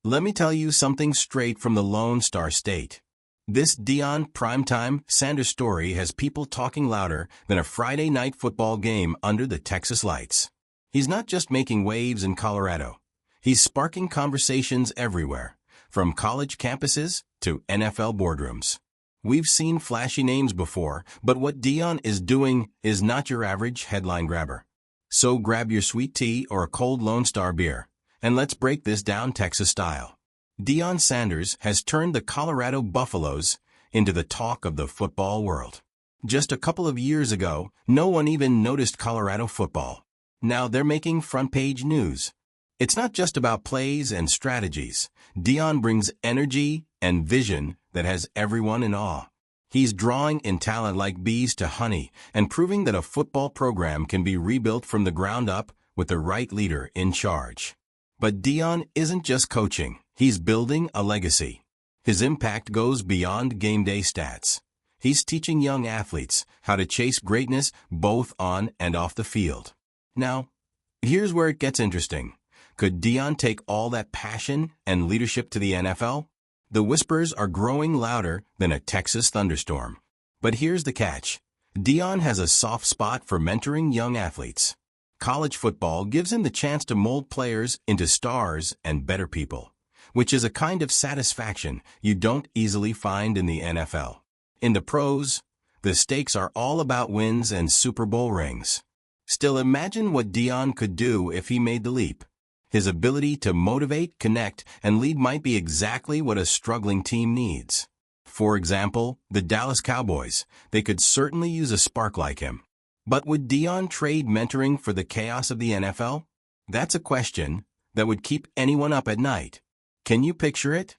Let me tell you something straight from the Lone Star State. This Deion Primetime Sanders story has people talking louder than a Friday night football game under the Texas lights. He's not just making waves in Colorado. He's sparking conversations everywhere, from college campuses to NFL boardrooms. We've seen flashy names before, but what Deion is doing is not your average headline grabber. So grab your sweet tea or a cold Lone Star beer, and let's break this down Texas style. Deion Sanders has turned the Colorado Buffaloes into the talk of the football world. Just a couple of years ago, no one even noticed Colorado football. Now they're making front-page news. It's not just about plays and strategies. Deion brings energy and vision that has everyone in awe. He's drawing in talent like bees to honey and proving that a football program can be rebuilt from the ground up with the right leader in charge. But Deion isn't just coaching. He's building a legacy. His impact goes beyond game day stats. He's teaching young athletes how to chase greatness both on and off the field. Now, here's where it gets interesting. Could Deion take all that passion and leadership to the NFL? The whispers are growing louder than a Texas thunderstorm. But here's the catch. Deion has a soft spot for mentoring young athletes. College football gives him the chance to mold players into stars and better people, which is a kind of satisfaction you don't easily find in the NFL. In the pros, the stakes are all about wins and Super Bowl rings. Still, imagine what Deion could do if he made the leap. His ability to motivate, connect, and lead might be exactly what a struggling team needs. For example, the Dallas Cowboys. They could certainly use a spark like him. But would Deion trade mentoring for the chaos of the NFL? That's a question that would keep anyone up at night. Can you picture it?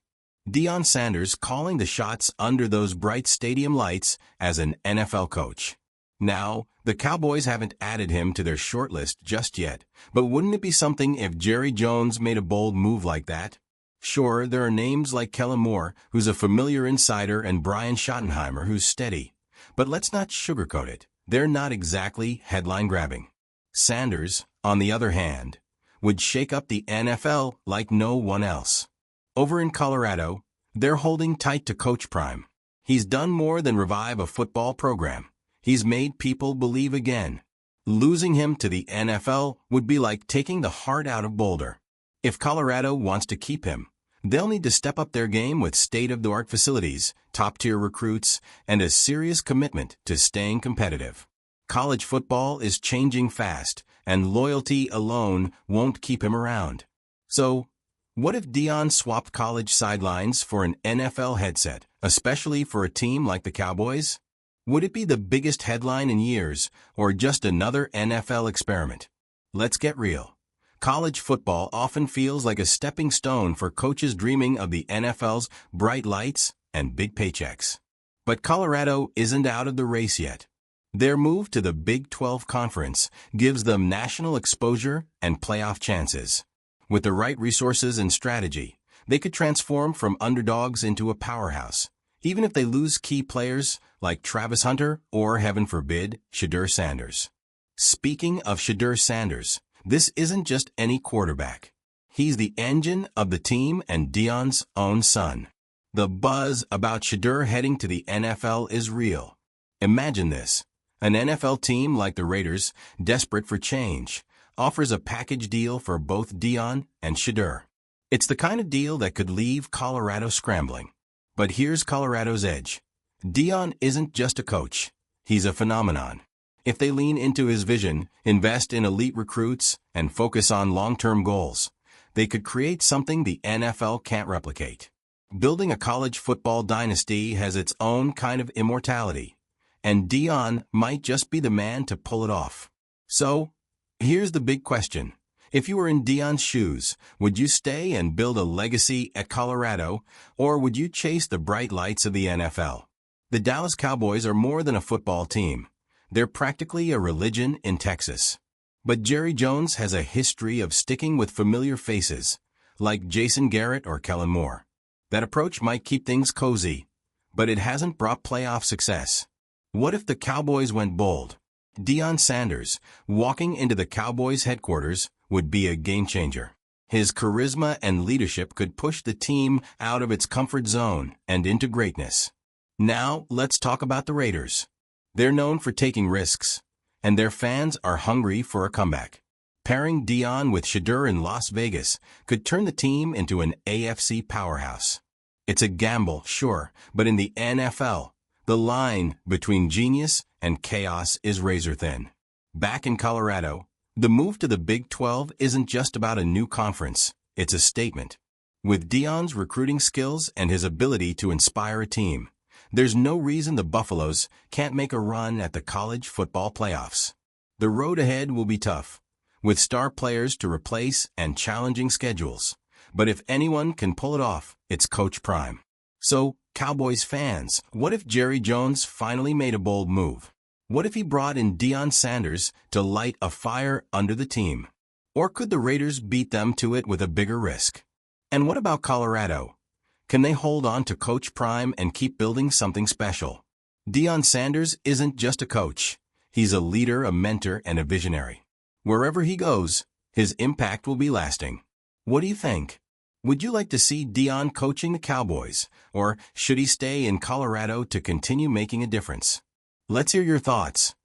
Deion Sanders calling the shots under those bright stadium lights as an NFL coach. Now, the Cowboys haven't added him to their shortlist just yet, but wouldn't it be something if Jerry Jones made a bold move like that? Sure, there are names like Kellen Moore, who's a familiar insider, and Brian Schottenheimer, who's steady. But let's not sugarcoat it. They're not exactly headline-grabbing. Sanders, on the other hand, would shake up the NFL like no one else. Over in Colorado, they're holding tight to Coach Prime. He's done more than revive a football program. He's made people believe again. Losing him to the NFL would be like taking the heart out of Boulder. If Colorado wants to keep him, they'll need to step up their game with state-of-the-art facilities, top-tier recruits, and a serious commitment to staying competitive. College football is changing fast, and loyalty alone won't keep him around. So, what if Deion swapped college sidelines for an NFL headset, especially for a team like the Cowboys? Would it be the biggest headline in years, or just another NFL experiment? Let's get real. College football often feels like a stepping stone for coaches dreaming of the NFL's bright lights and big paychecks. But Colorado isn't out of the race yet. Their move to the Big 12 Conference gives them national exposure and playoff chances. With the right resources and strategy, they could transform from underdogs into a powerhouse, even if they lose key players like Travis Hunter or, heaven forbid, Shedeur Sanders. Speaking of Shedeur Sanders, this isn't just any quarterback. He's the engine of the team and Deion's own son. The buzz about Shedeur heading to the NFL is real. Imagine this. An NFL team like the Raiders, desperate for change, offers a package deal for both Deion and Shedeur. It's the kind of deal that could leave Colorado scrambling. But here's Colorado's edge. Deion isn't just a coach. He's a phenomenon. If they lean into his vision, invest in elite recruits, and focus on long-term goals, they could create something the NFL can't replicate. Building a college football dynasty has its own kind of immortality, and Deion might just be the man to pull it off. So, here's the big question. If you were in Deion's shoes, would you stay and build a legacy at Colorado, or would you chase the bright lights of the NFL? The Dallas Cowboys are more than a football team. They're practically a religion in Texas. But Jerry Jones has a history of sticking with familiar faces, like Jason Garrett or Kellen Moore. That approach might keep things cozy, but it hasn't brought playoff success. What if the Cowboys went bold? Deion Sanders, walking into the Cowboys headquarters, would be a game changer. His charisma and leadership could push the team out of its comfort zone and into greatness. Now, let's talk about the Raiders. They're known for taking risks, and their fans are hungry for a comeback. Pairing Deion with Shadur in Las Vegas could turn the team into an AFC powerhouse. It's a gamble, sure, but in the NFL, the line between genius and chaos is razor thin. Back in Colorado, the move to the Big 12 isn't just about a new conference, it's a statement. With Deion's recruiting skills and his ability to inspire a team, there's no reason the Buffaloes can't make a run at the college football playoffs. The road ahead will be tough, with star players to replace and challenging schedules. But if anyone can pull it off, it's Coach Prime. So, Cowboys fans, what if Jerry Jones finally made a bold move? What if he brought in Deion Sanders to light a fire under the team? Or could the Raiders beat them to it with a bigger risk? And what about Colorado? Can they hold on to Coach Prime and keep building something special? Deion Sanders isn't just a coach. He's a leader, a mentor, and a visionary. Wherever he goes, his impact will be lasting. What do you think? Would you like to see Deion coaching the Cowboys, or should he stay in Colorado to continue making a difference? Let's hear your thoughts.